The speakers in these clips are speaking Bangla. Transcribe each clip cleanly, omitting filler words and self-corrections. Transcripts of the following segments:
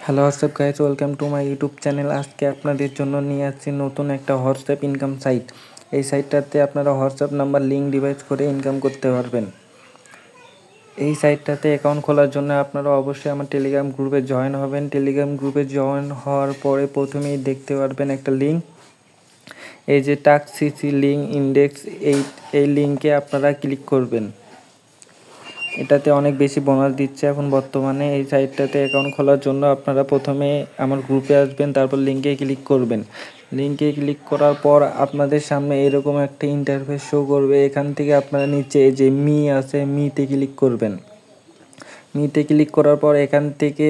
Hello WhatsApp guys, welcome to my YouTube channel. আজকে আপনাদের জন্য নিয়ে আসছি নতুন একটা হোয়াটসঅ্যাপ ইনকাম সাইট। এই সাইটটাতে আপনারা হোয়াটসঅ্যাপ নাম্বার লিঙ্ক ডিভাইস করে ইনকাম করতে পারবেন। এই সাইটটাতে অ্যাকাউন্ট খোলার জন্য আপনারা অবশ্যই আমার টেলিগ্রাম গ্রুপে জয়েন হবেন। টেলিগ্রাম গ্রুপে জয়েন হওয়ার পরে প্রথমেই দেখতে পারবেন একটা লিঙ্ক, এই যে টাস্ক সিসি লিঙ্ক ইন্ডেক্স, এই লিঙ্কে আপনারা ক্লিক করবেন। এটাতে অনেক বেশি বোনাস দিচ্ছে এখন বর্তমানে। এই সাইটটাতে অ্যাকাউন্ট খোলার জন্য আপনারা প্রথমে আমার গ্রুপে আসবেন, তারপর লিঙ্কে ক্লিক করবেন। লিঙ্কে ক্লিক করার পর আপনাদের সামনে এরকম একটা ইন্টারফেস শো করবে। এখান থেকে আপনারা নিচে যে মি আছে, মিতে ক্লিক করবেন। মিতে ক্লিক করার পর এখান থেকে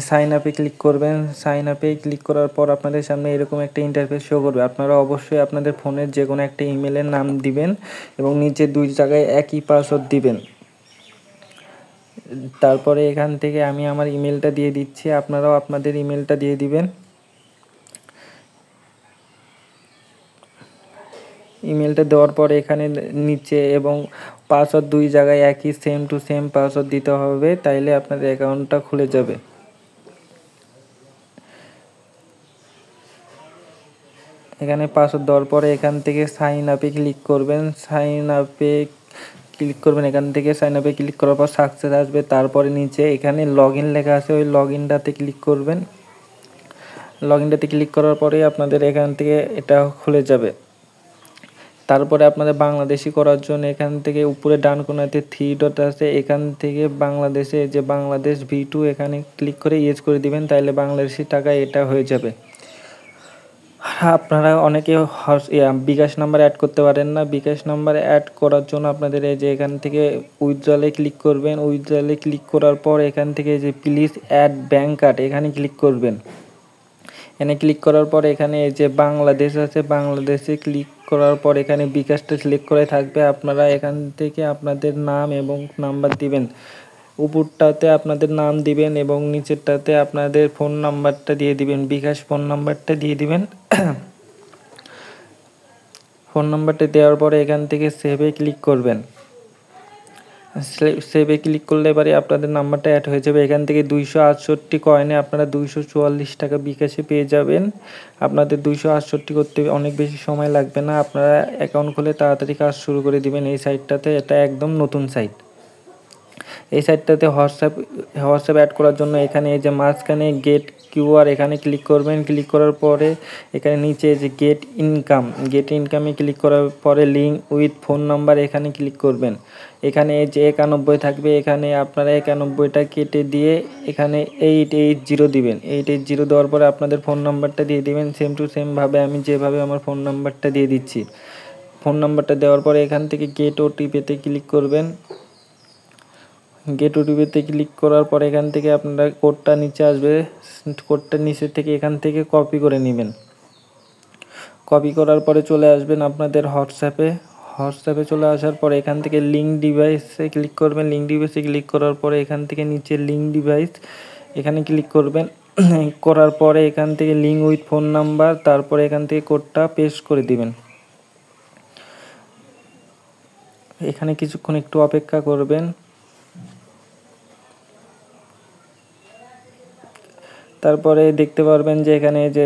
সাইন আপে ক্লিক করবেন। সাইন আপে ক্লিক করার পর আপনাদের সামনে এরকম একটা ইন্টারফেস শো করবে। আপনারা অবশ্যই আপনাদের ফোনের যে কোনো একটা ইমেলের নাম দিবেন এবং নিচে 2 জায়গায় একই পাসওয়ার্ড দিবেন। তারপরে এখান থেকে আমি আমার ইমেলটা দিয়ে দিচ্ছি, আপনারাও আপনাদের ইমেলটা দিয়ে দিবেন। ইমেলটা দেওয়ার পরে এখানে নিচে এবং পাসওয়ার্ড 2 জায়গায় একই সেম টু সেম পাসওয়ার্ড দিতে হবে, তাইলে আপনাদের অ্যাকাউন্টটা খুলে যাবে। এখানে পাসওয়ার্ড দেওয়ার পরে এখান থেকে সাইন আপে ক্লিক করবেন। এখান থেকে সাইন আপে ক্লিক করার পর সাকসেস আসবে। তারপরে নিচে এখানে লগ ইন লেখা আছে, ওই লগ ইনটাতে ক্লিক করবেন। লগ ইনটাতে ক্লিক করার পরে আপনাদের এখান থেকে এটা খুলে যাবে। তারপরে আপনাদের বাংলাদেশি করার জন্য এখান থেকে উপরে ডান কোণাতে 3 ডট আছে, এখান থেকে বাংলাদেশে যে বাংলাদেশ V2 এখানে ক্লিক করে ইয়েস করে দিবেন, তাইলে বাংলাদেশি টাকায় এটা হয়ে যাবে। আপনারা অনেকে বিকাশ নাম্বার অ্যাড করতে পারেন না। বিকাশ নাম্বার অ্যাড করার জন্য আপনাদের এই যে এখান থেকে উইথড্রলে ক্লিক করবেন। উইথড্রলে ক্লিক করার পর এখান থেকে যে প্লিজ অ্যাড ব্যাঙ্ক কার্ড এখানে ক্লিক করবেন। এখানে ক্লিক করার পর এখানে এই যে বাংলাদেশ আছে, বাংলাদেশে ক্লিক করার পর এখানে বিকাশটা সিলেক্ট করে থাকবে। আপনারা এখান থেকে আপনাদের নাম এবং নাম্বার দিবেন। উপরটাতে আপনাদের নাম দিবেন এবং নিচেরটাতে আপনাদের ফোন নাম্বারটা দিয়ে দিবেন, বিকাশ ফোন নাম্বারটা দিয়ে দিবেন। ফোন নাম্বারটা দেওয়ার পরে এখান থেকে সেভে ক্লিক করবেন। সেভে ক্লিক করলে এবারে আপনাদের নাম্বারটা অ্যাড হয়ে যাবে। এখান থেকে 268 কয়েনে আপনারা 244 টাকা বিকাশে পেয়ে যাবেন। আপনাদের 268 করতে অনেক বেশি সময় লাগবে না। আপনারা অ্যাকাউন্ট খুলে তাড়াতাড়ি কাজ শুরু করে দিবেন এই সাইটটাতে। এটা একদম নতুন সাইট। এই সাইটটাতে হোয়াটসঅ্যাপ অ্যাড করার জন্য এখানে এই যে মাঝখানে গেট কিউআর এখানে ক্লিক করবেন। ক্লিক করার পরে এখানে নিচে যে গেট ইনকামে ক্লিক করার পরে লিঙ্ক উইথ ফোন নাম্বার এখানে ক্লিক করবেন। এখানে এই যে 91 থাকবে, এখানে আপনারা 91টা কেটে দিয়ে এখানে 880 দিবেন। 880 দেওয়ার পরে আপনাদের ফোন নাম্বারটা দিয়ে দিবেন সেম টু সেমভাবে আমি যেভাবে আমার ফোন নাম্বারটা দিয়ে দিচ্ছি। ফোন নাম্বারটা দেওয়ার পরে এখান থেকে গেট ওটিপিতে ক্লিক করবেন। গেট ওটিপিতে ক্লিক করার পরে এখান থেকে আপনারা কোডটা নিচে আসবে, কোডটা নিচে থেকে এখান থেকে কপি করে নেবেন। কপি করার পরে চলে আসবেন আপনাদের হোয়াটসঅ্যাপে চলে আসার পরে এখান থেকে লিঙ্ক ডিভাইসে ক্লিক করবেন। লিঙ্ক ডিভাইসে ক্লিক করার পরে এখান থেকে নিচে লিঙ্ক ডিভাইস এখানে ক্লিক করবেন। করার পরে এখান থেকে লিঙ্ক উইথ ফোন নাম্বার, তারপরে এখান থেকে কোডটা পেস্ট করে দিবেন। এখানে কিছুক্ষণ একটু অপেক্ষা করবেন। তারপরে দেখতে পারবেন যে এখানে যে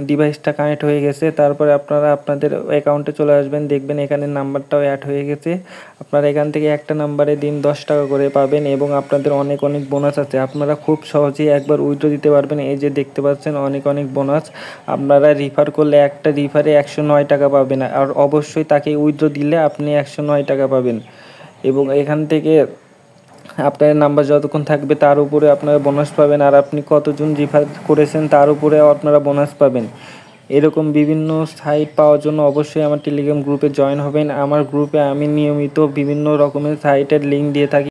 ডিভাইসটা কানেক্ট হয়ে গেছে। তারপরে আপনারা আপনাদের অ্যাকাউন্টে চলে আসবেন, দেখবেন এখানে নাম্বারটাও অ্যাড হয়ে গেছে। আপনারা এখান থেকে একটা নাম্বারে দিন 10 টাকা করে পাবেন এবং আপনাদের অনেক বোনাস আছে। আপনারা খুব সহজেই একবার উইথড্র দিতে পারবেন। এই যে দেখতে পাচ্ছেন অনেক বোনাস। আপনারা রিফার করলে একটা রিফারে 109 টাকা পাবেন, আর অবশ্যই তাকে উইথড্র দিলে আপনি 109 টাকা পাবেন। এবং এখান থেকে আপনার নাম্বার যতক্ষণ থাকবে তার উপরে আপনারা বোনাস পাবেন, আর আপনি কতজন রেফার করেছেন তার উপরেও আপনারা বোনাস পাবেন। এরকম বিভিন্ন সাইট পাওয়ার জন্য অবশ্যই আমার টেলিগ্রাম গ্রুপে জয়েন হবেন। আমার গ্রুপে আমি নিয়মিত বিভিন্ন রকমের সাইটের লিঙ্ক দিয়ে থাকি।